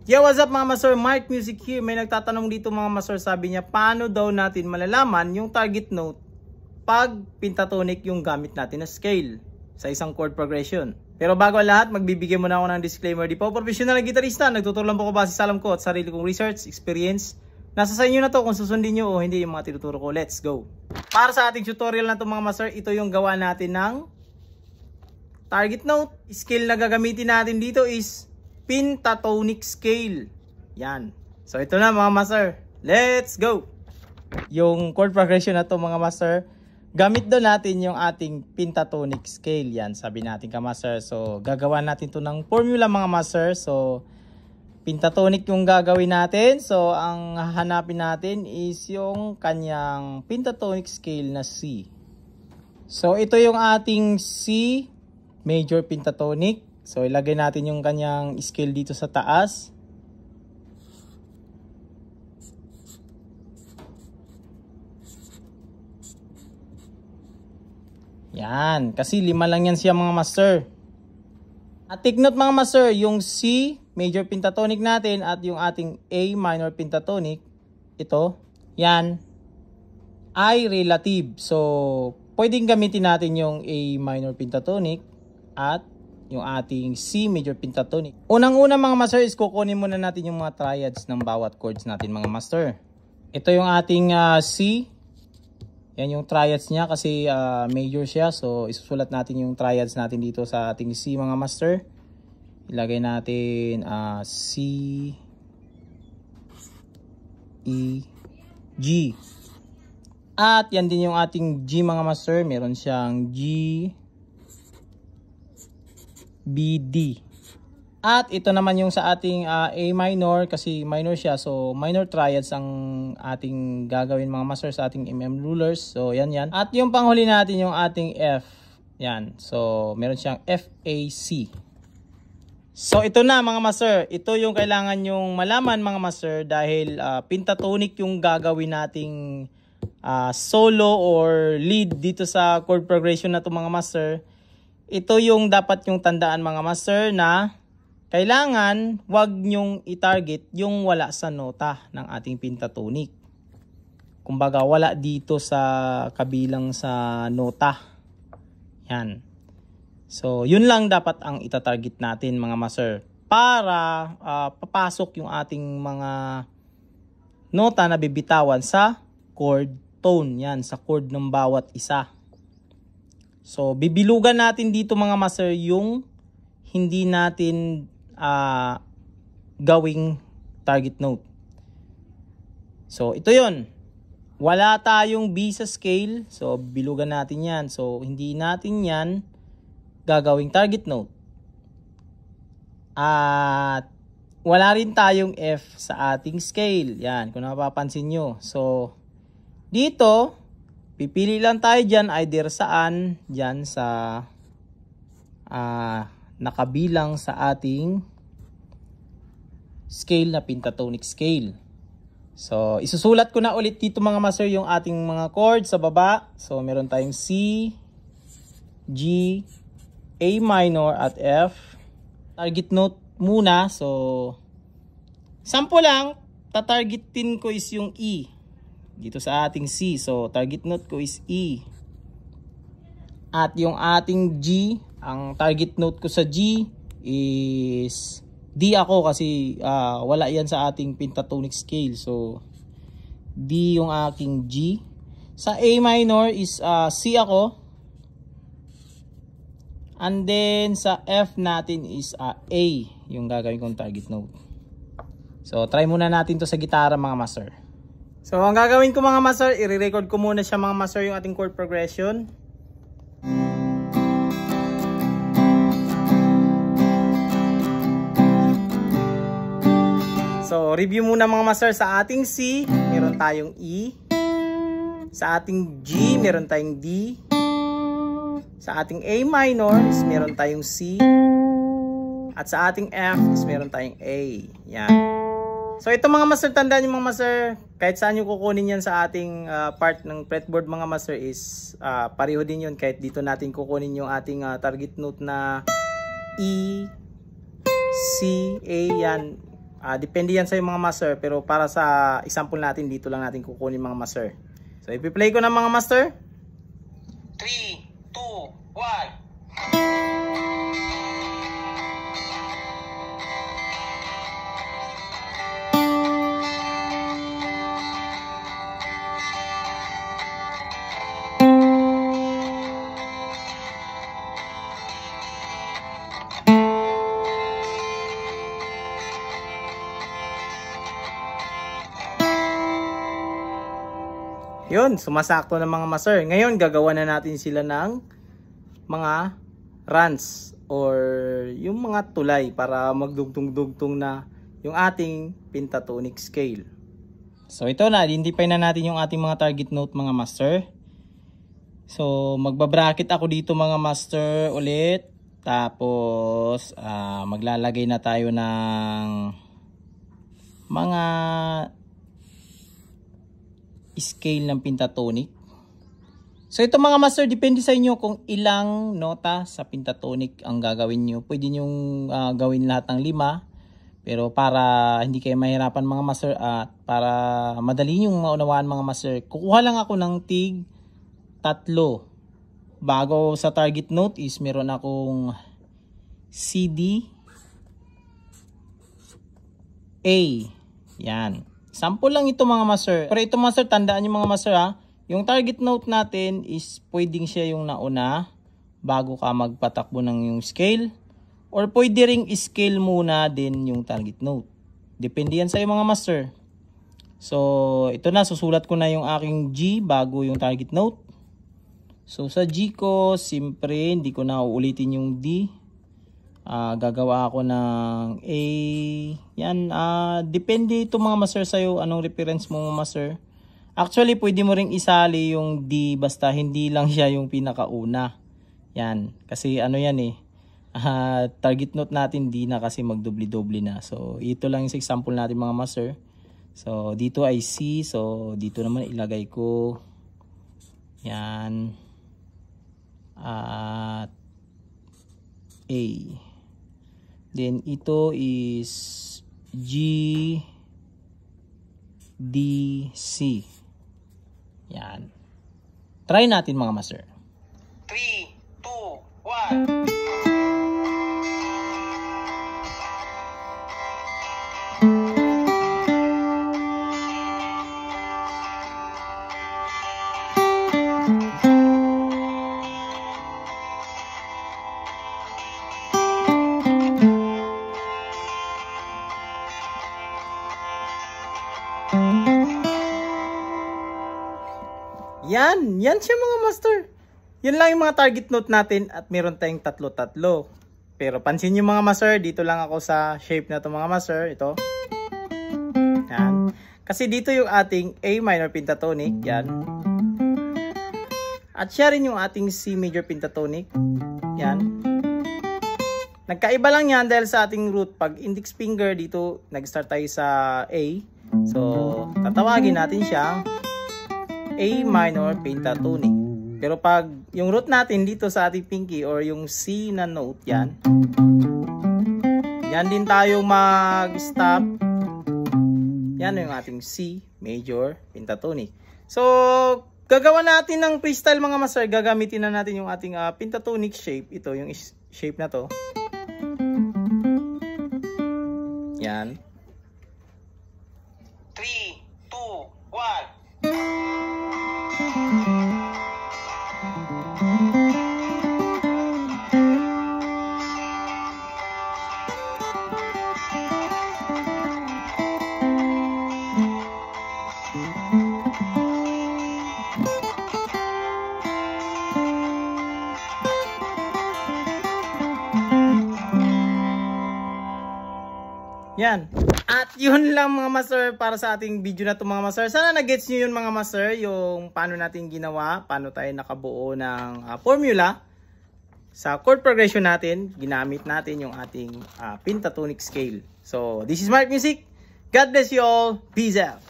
Yo, what's up mga master? Mark Music here. May nagtatanong dito mga master, sabi niya, paano daw natin malalaman yung target note pag pentatonic yung gamit natin na scale sa isang chord progression? Pero bago ang lahat, magbibigay muna ako ng disclaimer. Di po professional na gitarista, nagtuturo lang po ko base sa alam ko at sarili kong research, experience. Nasa sa inyo na to kung susundin nyo o hindi yung mga tinuturo ko. Let's go! Para sa ating tutorial na to mga master, ito yung gawa natin ng target note. Scale na gagamitin natin dito is pentatonic scale. Yan. So ito na mga master. Let's go! Yung chord progression na to mga master, gamit doon natin yung ating pentatonic scale. Yan, sabi natin ka master. So gagawa natin to ng formula mga master. So pentatonic yung gagawin natin. So ang hahanapin natin is yung kanyang pentatonic scale na C. So ito yung ating C major pentatonic. So ilagay natin yung kanyang scale dito sa taas. Yan, kasi 5 lang yan siya mga master. At take note mga master, yung C major pentatonic natin at yung ating A minor pentatonic, ito, yan, ay relative. So pwedeng gamitin natin yung A minor pentatonic at yung ating C major pentatonic. Unang-una mga master is kukunin muna natin yung mga triads ng bawat chords natin mga master. Ito yung ating C. Yan yung triads niya kasi major siya. So isusulat natin yung triads natin dito sa ating C mga master. Ilagay natin C, E, G. At yan din yung ating G mga master. Meron siyang G, B, D. At ito naman yung sa ating A minor kasi minor siya. So minor triads ang ating gagawin mga master sa ating MM rulers. So yan yan. At yung panghuli natin yung ating F. Yan. So meron siyang F, A, C. So ito na mga master. Ito yung kailangan yung malaman mga master dahil pentatonic yung gagawin nating solo or lead dito sa chord progression na to mga master. Ito yung dapat yung tandaan mga master na kailangan wag nyong i-target yung wala sa nota ng ating pentatonic. Kumbaga wala dito sa kabilang sa nota. Yan. So yun lang dapat ang ita-target natin mga master para papasok yung ating mga nota na bibitawan sa chord tone. Yan, sa chord ng bawat isa. So bibilugan natin dito mga master yung hindi natin gawing target note. So ito yon. Wala tayong B sa scale. So bilugan natin yan. So hindi natin yan gagawing target note. At wala rin tayong F sa ating scale. Yan, kung napapansin nyo. So dito pipili lang tayo dyan either saan, dyan sa nakabilang sa ating scale na pentatonic scale. So isusulat ko na ulit dito mga master yung ating mga chords sa baba. So meron tayong C, G, A minor at F. Target note muna. So sample lang, tatargetin ko is yung E dito sa ating C. So target note ko is E. At yung ating G, ang target note ko sa G is D ako kasi wala yan sa ating pentatonic scale. So D yung aking G. Sa A minor is C ako. And then sa F natin is A yung gagawin kong target note. So try muna natin to sa gitara mga master. So ang gagawin ko mga master, i-record ko muna siya mga master yung ating chord progression. So review muna mga master, sa ating C, meron tayong E. Sa ating G, meron tayong D. Sa ating A minor is meron tayong C. At sa ating F is meron tayong A. Yan. So ito mga master, tandaan nyo mga master, kahit saan nyo kukunin yan sa ating part ng fretboard mga master is pareho din yun. Kahit dito natin kukunin yung ating target note na E, C, A, yan. Depende yan sa mga master, pero para sa example natin, dito lang natin kukunin mga master. So, ipi-play ko ng mga master. 3, 2, 1. Yun, sumasakto ng mga master. Ngayon, gagawa na natin sila ng mga runs or yung mga tulay para magdugtong-dugtong na yung ating pentatonic scale. So ito na, identify na natin yung ating mga target note mga master. So magbabracket ako dito mga master ulit. Tapos maglalagay na tayo ng mga scale ng pentatonic. So ito mga master, depende sa inyo kung ilang nota sa pentatonic ang gagawin nyo. Pwede nyo gawin lahat ng 5. Pero para hindi kayo mahirapan mga master at para madali nyo maunawaan mga master, kukuha lang ako ng tig 3. Bago sa target note is meron akong C, D, A. Yan. Sample lang ito mga master. Pero ito master, tandaan nyo mga master ha. Yung target note natin is pwedeng siya yung nauna bago ka magpatakbo ng yung scale. Or pwede ring scale muna din yung target note. Depende yan sa mga master. So ito na, susulat ko na yung aking G bago yung target note. So sa G ko, siyempre hindi ko na uulitin yung D. Gagawa ako ng A. Yan, depende ito mga master sa'yo, anong reference mo master. Actually, pwede mo ring isali yung D basta hindi lang siya yung pinakauna. Yan, kasi ano yan target note natin D na kasi magdobli-dobli na. So, ito lang yung example natin mga master. So, dito ay C. So, dito naman ilagay ko. Yan. At A. Then ito is G, D, C. Yan. Try natin mga master. 3, 2, 1. Yan siya mga master. Yan lang yung mga target note natin at meron tayong 3. Pero pansin nyo mga master, dito lang ako sa shape na to mga master. Ito. Yan. Kasi dito yung ating A minor pentatonic. Yan. At siya rin yung ating C major pentatonic. Yan. Nagkaiba lang yan dahil sa ating root. Pag index finger dito, nag-start tayo sa A. So, tatawagin natin siya A minor pentatonic. Pero pag yung root natin dito sa ating pinky or yung C na note, yan din tayo mag-stop. Yan yung ating C major pentatonic. So, gagawa natin ng freestyle mga master. Gagamitin na natin yung ating pentatonic shape. Ito yung shape na to. Yan. 3, 2, 1. Yan. At yun lang mga master para sa ating video na to mga master. Sana na-gets nyo yun mga master, yung paano natin ginawa, paano tayo nakabuo ng formula sa chord progression natin. Ginamit natin yung ating pentatonic scale. So, this is Mark Music. God bless you all. Peace out.